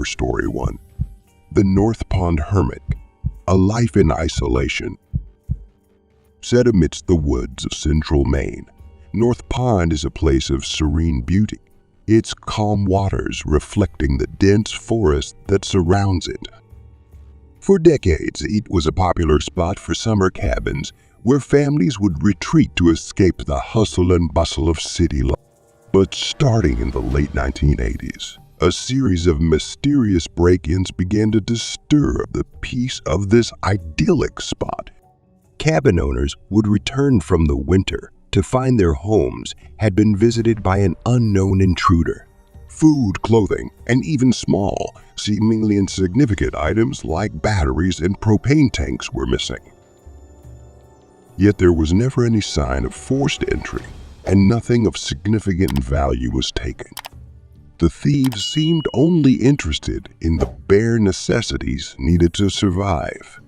Story 1. The North Pond Hermit, a life in isolation. Set amidst the woods of central Maine, North Pond is a place of serene beauty, its calm waters reflecting the dense forest that surrounds it. For decades, it was a popular spot for summer cabins where families would retreat to escape the hustle and bustle of city life. But starting in the late 1980s, a series of mysterious break-ins began to disturb the peace of this idyllic spot. Cabin owners would return from the winter to find their homes had been visited by an unknown intruder. Food, clothing, and even small, seemingly insignificant items like batteries and propane tanks were missing. Yet there was never any sign of forced entry, and nothing of significant value was taken. The thieves seemed only interested in the bare necessities needed to survive.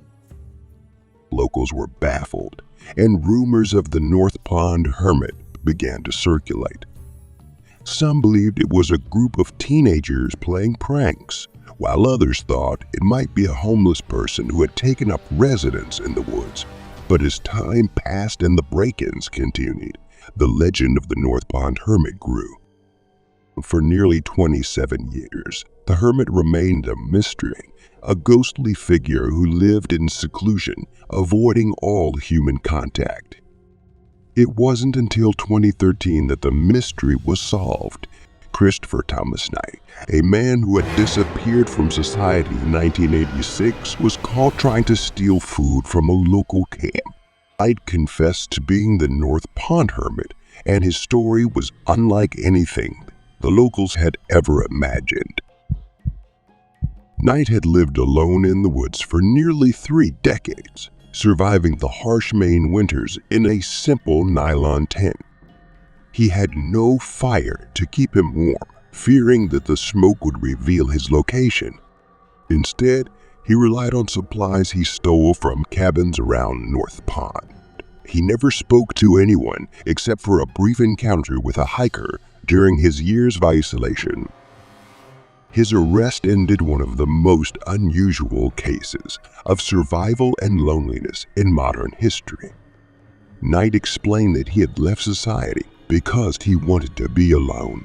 Locals were baffled, and rumors of the North Pond Hermit began to circulate. Some believed it was a group of teenagers playing pranks, while others thought it might be a homeless person who had taken up residence in the woods. But as time passed and the break-ins continued, the legend of the North Pond Hermit grew. For nearly 27 years, the hermit remained a mystery, a ghostly figure who lived in seclusion, avoiding all human contact. It wasn't until 2013 that the mystery was solved. Christopher Thomas Knight, a man who had disappeared from society in 1986, was caught trying to steal food from a local camp. Knight confessed to being the North Pond Hermit, and his story was unlike anything the locals had ever imagined. Knight had lived alone in the woods for nearly 3 decades, surviving the harsh Maine winters in a simple nylon tent. He had no fire to keep him warm, fearing that the smoke would reveal his location. Instead, he relied on supplies he stole from cabins around North Pond. He never spoke to anyone except for a brief encounter with a hiker during his years of isolation. His arrest ended one of the most unusual cases of survival and loneliness in modern history. Knight explained that he had left society because he wanted to be alone.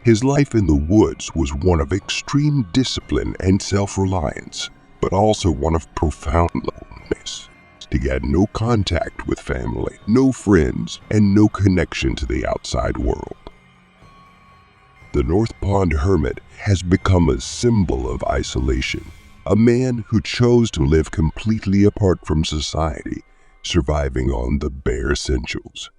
His life in the woods was one of extreme discipline and self-reliance, but also one of profound loneliness. He had no contact with family, no friends, and no connection to the outside world. The North Pond Hermit has become a symbol of isolation, a man who chose to live completely apart from society, surviving on the bare essentials.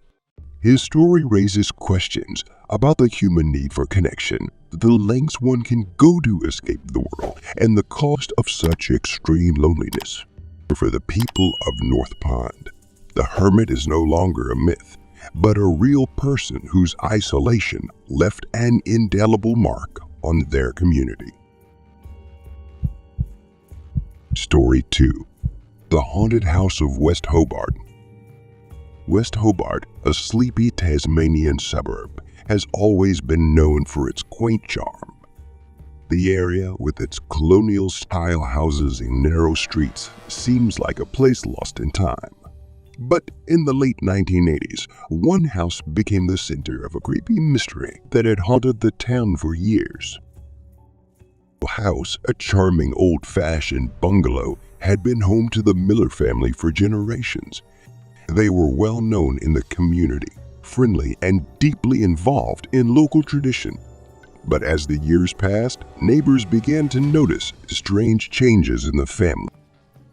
His story raises questions about the human need for connection, the lengths one can go to escape the world, and the cost of such extreme loneliness. For the people of North Pond, the hermit is no longer a myth, but a real person whose isolation left an indelible mark on their community. Story 2. The Haunted House of West Hobart. West Hobart, a sleepy Tasmanian suburb, has always been known for its quaint charm. The area, with its colonial-style houses and narrow streets, seems like a place lost in time. But in the late 1980s, one house became the center of a creepy mystery that had haunted the town for years. The house, a charming old-fashioned bungalow, had been home to the Miller family for generations. They were well known in the community, friendly and deeply involved in local tradition. But as the years passed, neighbors began to notice strange changes in the family.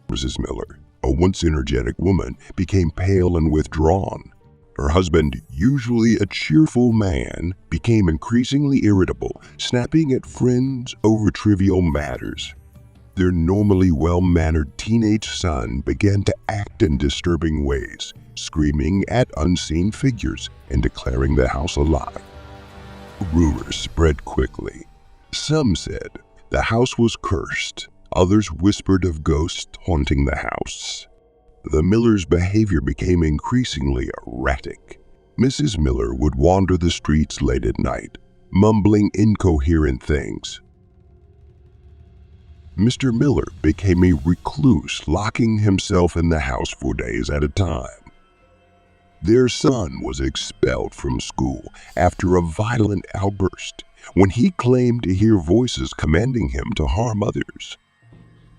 Mrs. Miller, a once energetic woman, became pale and withdrawn. Her husband, usually a cheerful man, became increasingly irritable, snapping at friends over trivial matters. Their normally well-mannered teenage son began to act in disturbing ways, screaming at unseen figures and declaring the house alive. Rumors spread quickly. Some said the house was cursed. Others whispered of ghosts haunting the house. The Millers' behavior became increasingly erratic. Mrs. Miller would wander the streets late at night, mumbling incoherent things. Mr. Miller became a recluse, locking himself in the house for days at a time. Their son was expelled from school after a violent outburst when he claimed to hear voices commanding him to harm others.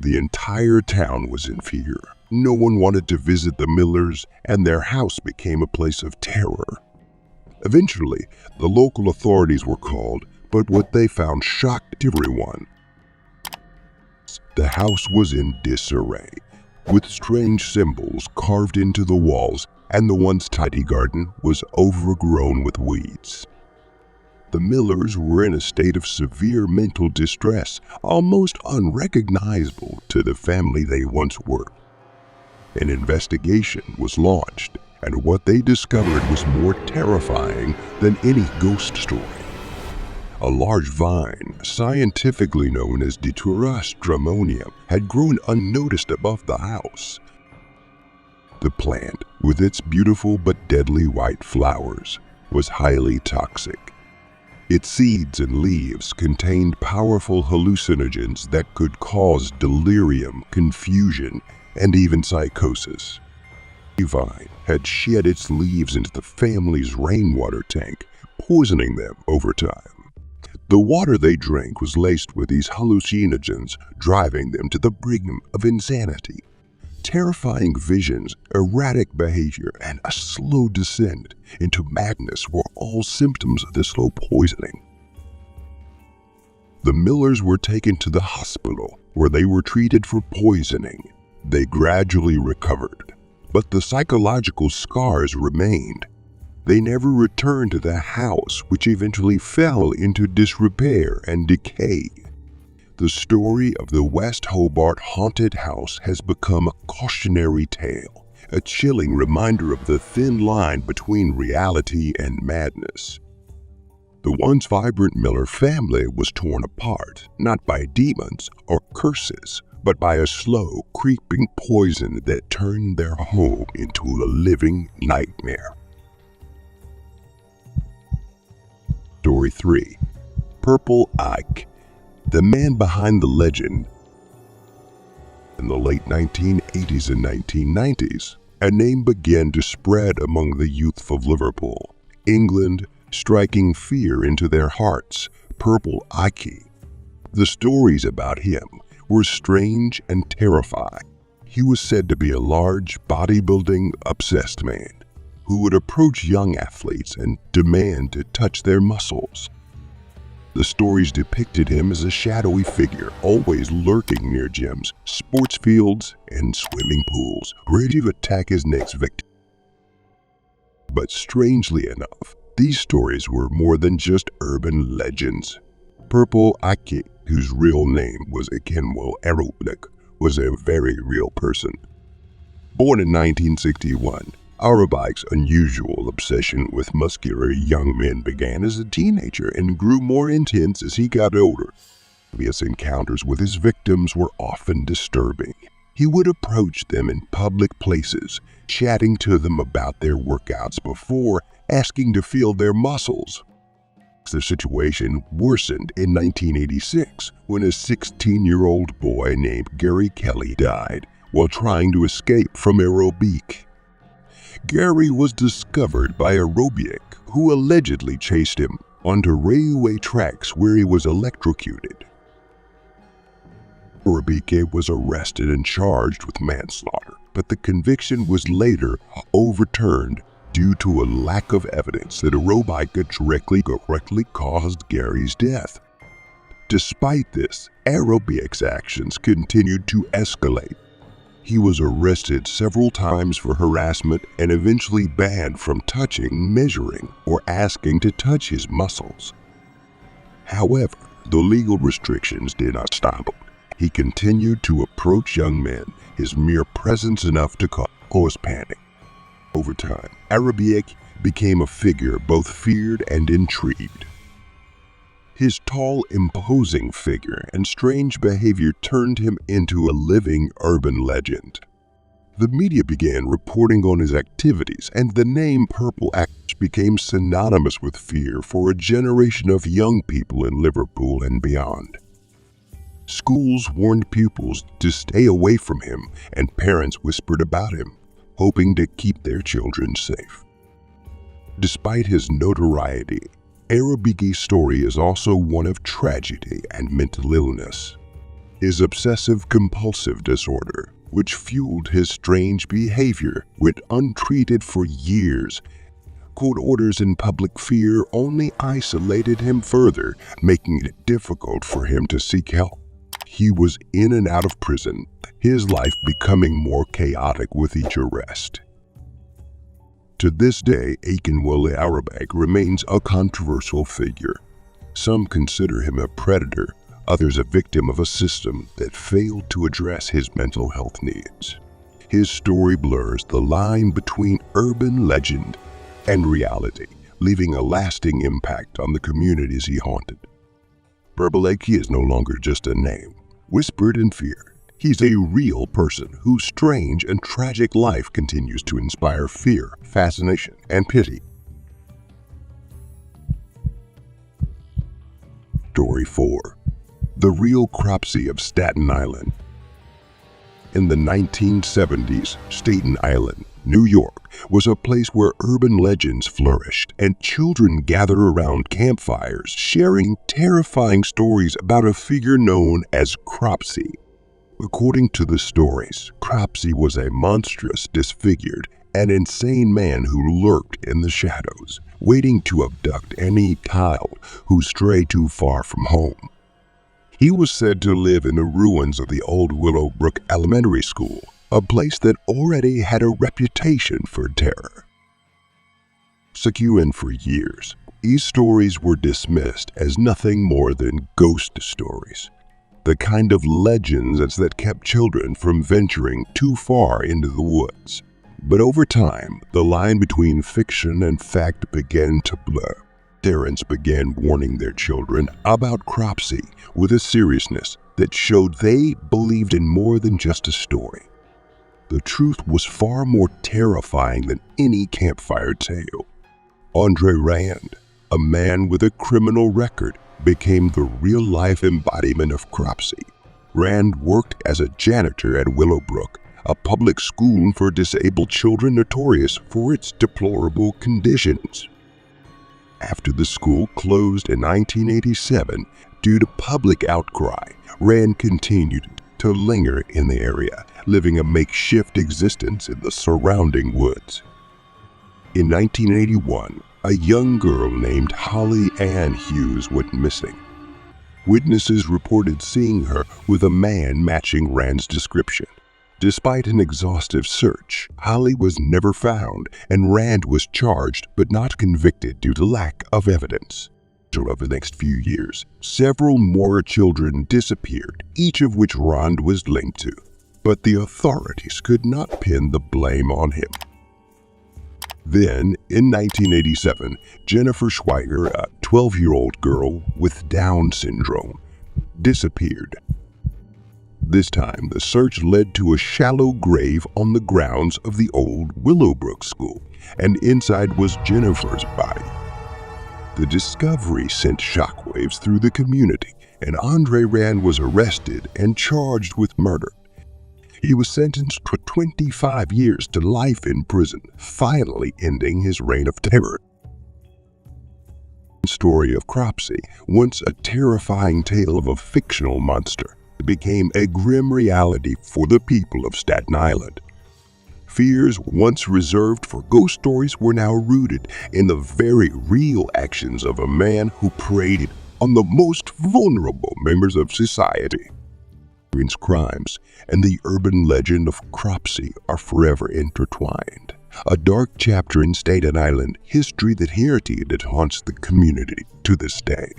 The entire town was in fear. No one wanted to visit the Millers, and their house became a place of terror. Eventually, the local authorities were called, but what they found shocked everyone. The house was in disarray, with strange symbols carved into the walls, and the once tidy garden was overgrown with weeds. The Millers were in a state of severe mental distress, almost unrecognizable to the family they once were. An investigation was launched, and what they discovered was more terrifying than any ghost story. A large vine, scientifically known as Datura stramonium, had grown unnoticed above the house. The plant, with its beautiful but deadly white flowers, was highly toxic. Its seeds and leaves contained powerful hallucinogens that could cause delirium, confusion, and even psychosis. The vine had shed its leaves into the family's rainwater tank, poisoning them over time. The water they drank was laced with these hallucinogens, driving them to the brink of insanity. Terrifying visions, erratic behavior, and a slow descent into madness were all symptoms of the slow poisoning. The Millers were taken to the hospital, where they were treated for poisoning. They gradually recovered, but the psychological scars remained. They never returned to the house, which eventually fell into disrepair and decay. The story of the West Hobart haunted house has become a cautionary tale, a chilling reminder of the thin line between reality and madness. The once vibrant Miller family was torn apart, not by demons or curses, but by a slow, creeping poison that turned their home into a living nightmare. Story 3. Purple Ike. The man behind the legend. In the late 1980s and 1990s, a name began to spread among the youth of Liverpool, England, striking fear into their hearts. Purple Ike. The stories about him were strange and terrifying. He was said to be a large, bodybuilding, obsessed man who would approach young athletes and demand to touch their muscles. The stories depicted him as a shadowy figure, always lurking near gyms, sports fields, and swimming pools, ready to attack his next victim. But strangely enough, these stories were more than just urban legends. Purple Ike, whose real name was Kenwell Aerobic, was a very real person. Born in 1961, Arabike's unusual obsession with muscular young men began as a teenager and grew more intense as he got older. His encounters with his victims were often disturbing. He would approach them in public places, chatting to them about their workouts before asking to feel their muscles. The situation worsened in 1986 when a 16-year-old boy named Gary Kelly died while trying to escape from Aerobic. Gary was discovered by Aerobic, who allegedly chased him onto railway tracks where he was electrocuted. Aerobic was arrested and charged with manslaughter, but the conviction was later overturned due to a lack of evidence that Aerobic directly caused Gary's death. Despite this, Aerobic's actions continued to escalate. He was arrested several times for harassment and eventually banned from touching, measuring, or asking to touch his muscles. However, the legal restrictions did not stop him. He continued to approach young men, his mere presence enough to cause panic. Over time, Aerobic became a figure both feared and intrigued. His tall, imposing figure and strange behavior turned him into a living urban legend. The media began reporting on his activities, and the name Purple Axe became synonymous with fear for a generation of young people in Liverpool and beyond. Schools warned pupils to stay away from him, and parents whispered about him, hoping to keep their children safe. Despite his notoriety, Arabigi's story is also one of tragedy and mental illness. His obsessive-compulsive disorder, which fueled his strange behavior, went untreated for years. Court orders and public fear only isolated him further, making it difficult for him to seek help. He was in and out of prison, his life becoming more chaotic with each arrest. To this day, Akinwale Arabag remains a controversial figure. Some consider him a predator, others a victim of a system that failed to address his mental health needs. His story blurs the line between urban legend and reality, leaving a lasting impact on the communities he haunted. Purple Axe is no longer just a name, whispered in fear. He's a real person whose strange and tragic life continues to inspire fear, fascination, and pity. Story 4. The Real Cropsey of Staten Island. In the 1970s, Staten Island, New York, was a place where urban legends flourished and children gathered around campfires sharing terrifying stories about a figure known as Cropsey. According to the stories, Cropsey was a monstrous, disfigured, and insane man who lurked in the shadows, waiting to abduct any child who strayed too far from home. He was said to live in the ruins of the old Willowbrook Elementary School, a place that already had a reputation for terror. Secure for years, these stories were dismissed as nothing more than ghost stories, the kind of legends that kept children from venturing too far into the woods. But over time, the line between fiction and fact began to blur. Parents began warning their children about Cropsey with a seriousness that showed they believed in more than just a story. The truth was far more terrifying than any campfire tale. Andre Rand, a man with a criminal record, became the real-life embodiment of Cropsey. Rand worked as a janitor at Willowbrook, a public school for disabled children notorious for its deplorable conditions. After the school closed in 1987 due to public outcry, Rand continued to linger in the area, living a makeshift existence in the surrounding woods. In 1981, a young girl named Holly Ann Hughes went missing. Witnesses reported seeing her with a man matching Rand's description. Despite an exhaustive search, Holly was never found, and Rand was charged but not convicted due to lack of evidence. Over the next few years, several more children disappeared, each of which Rand was linked to, but the authorities could not pin the blame on him. Then, in 1987, Jennifer Schweiger, a 12-year-old girl with Down syndrome, disappeared. This time, the search led to a shallow grave on the grounds of the old Willowbrook School, and inside was Jennifer's body. The discovery sent shockwaves through the community, and Andre Rand was arrested and charged with murder. He was sentenced to 25 years to life in prison, finally ending his reign of terror. The story of Cropsey, once a terrifying tale of a fictional monster, became a grim reality for the people of Staten Island. Fears once reserved for ghost stories were now rooted in the very real actions of a man who preyed on the most vulnerable members of society. Crimes and the urban legend of Cropsey are forever intertwined, a dark chapter in Staten Island history that haunts the community to this day.